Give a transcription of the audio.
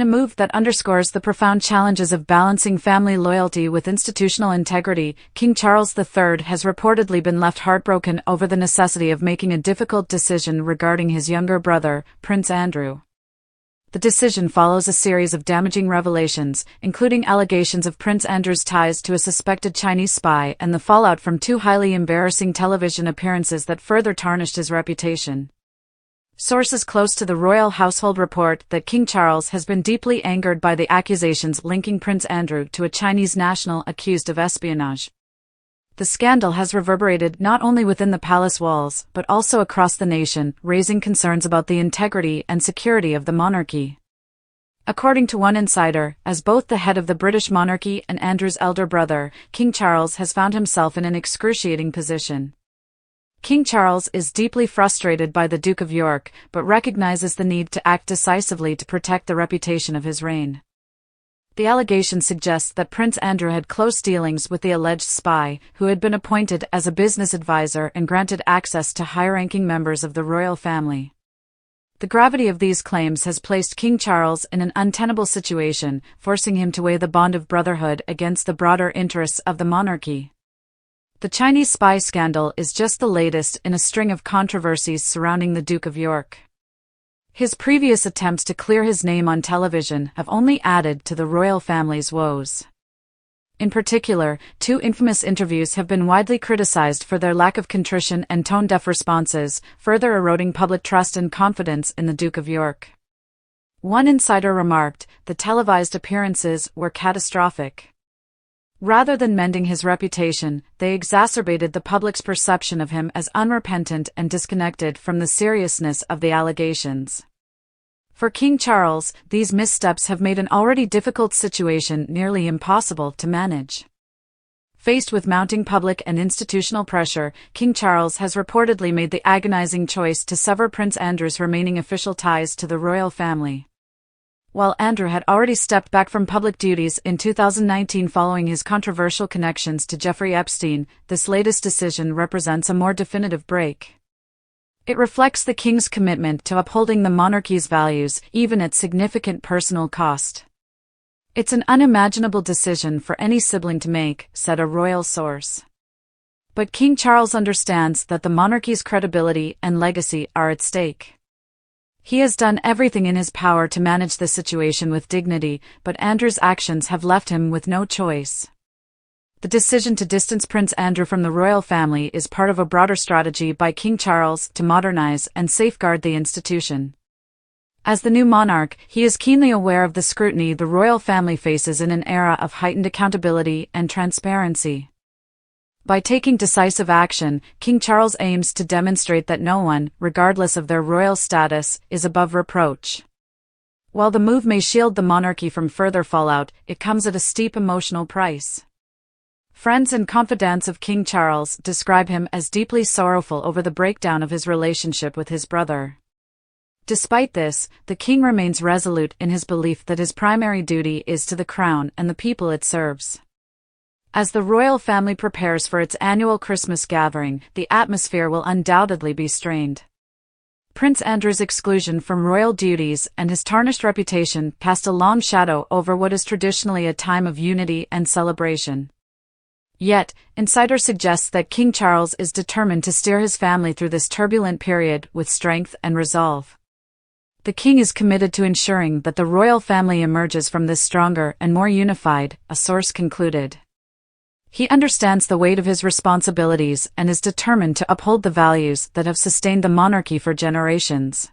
In a move that underscores the profound challenges of balancing family loyalty with institutional integrity, King Charles III has reportedly been left heartbroken over the necessity of making a difficult decision regarding his younger brother, Prince Andrew. The decision follows a series of damaging revelations, including allegations of Prince Andrew's ties to a suspected Chinese spy and the fallout from two highly embarrassing television appearances that further tarnished his reputation. Sources close to the royal household report that King Charles has been deeply angered by the accusations linking Prince Andrew to a Chinese national accused of espionage. The scandal has reverberated not only within the palace walls but also across the nation, raising concerns about the integrity and security of the monarchy. According to one insider, as both the head of the British monarchy and Andrew's elder brother, King Charles has found himself in an excruciating position. King Charles is deeply frustrated by the Duke of York, but recognizes the need to act decisively to protect the reputation of his reign. The allegation suggests that Prince Andrew had close dealings with the alleged spy, who had been appointed as a business advisor and granted access to high-ranking members of the royal family. The gravity of these claims has placed King Charles in an untenable situation, forcing him to weigh the bond of brotherhood against the broader interests of the monarchy. The Chinese spy scandal is just the latest in a string of controversies surrounding the Duke of York. His previous attempts to clear his name on television have only added to the royal family's woes. In particular, two infamous interviews have been widely criticized for their lack of contrition and tone-deaf responses, further eroding public trust and confidence in the Duke of York. One insider remarked, "The televised appearances were catastrophic. Rather than mending his reputation, they exacerbated the public's perception of him as unrepentant and disconnected from the seriousness of the allegations." For King Charles, these missteps have made an already difficult situation nearly impossible to manage. Faced with mounting public and institutional pressure, King Charles has reportedly made the agonizing choice to sever Prince Andrew's remaining official ties to the royal family. While Andrew had already stepped back from public duties in 2019 following his controversial connections to Jeffrey Epstein, this latest decision represents a more definitive break. It reflects the king's commitment to upholding the monarchy's values, even at significant personal cost. "It's an unimaginable decision for any sibling to make," said a royal source. But King Charles understands that the monarchy's credibility and legacy are at stake. He has done everything in his power to manage the situation with dignity, but Andrew's actions have left him with no choice. The decision to distance Prince Andrew from the royal family is part of a broader strategy by King Charles to modernize and safeguard the institution. As the new monarch, he is keenly aware of the scrutiny the royal family faces in an era of heightened accountability and transparency. By taking decisive action, King Charles aims to demonstrate that no one, regardless of their royal status, is above reproach. While the move may shield the monarchy from further fallout, it comes at a steep emotional price. Friends and confidants of King Charles describe him as deeply sorrowful over the breakdown of his relationship with his brother. Despite this, the king remains resolute in his belief that his primary duty is to the crown and the people it serves. As the royal family prepares for its annual Christmas gathering, the atmosphere will undoubtedly be strained. Prince Andrew's exclusion from royal duties and his tarnished reputation cast a long shadow over what is traditionally a time of unity and celebration. Yet, insider suggests that King Charles is determined to steer his family through this turbulent period with strength and resolve. The king is committed to ensuring that the royal family emerges from this stronger and more unified, a source concluded. He understands the weight of his responsibilities and is determined to uphold the values that have sustained the monarchy for generations.